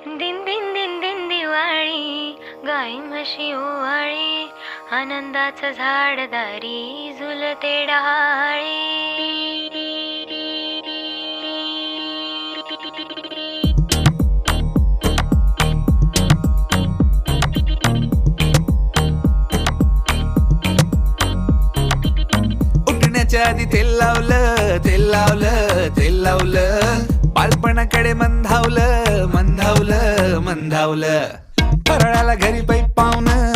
दिन दिन दिन दिन दिवाळी, गाई म्हशी ओवाळी, आनंदाचं झाड दारी झुलते डहाळी. उठण्याच्या आधी तेल लावलं, तेल लावलं, तेल लावलं, बालपणाकडे मंधावलं, मंधावलं, मंधावलं. फराळाला घरी पै पाहुणं,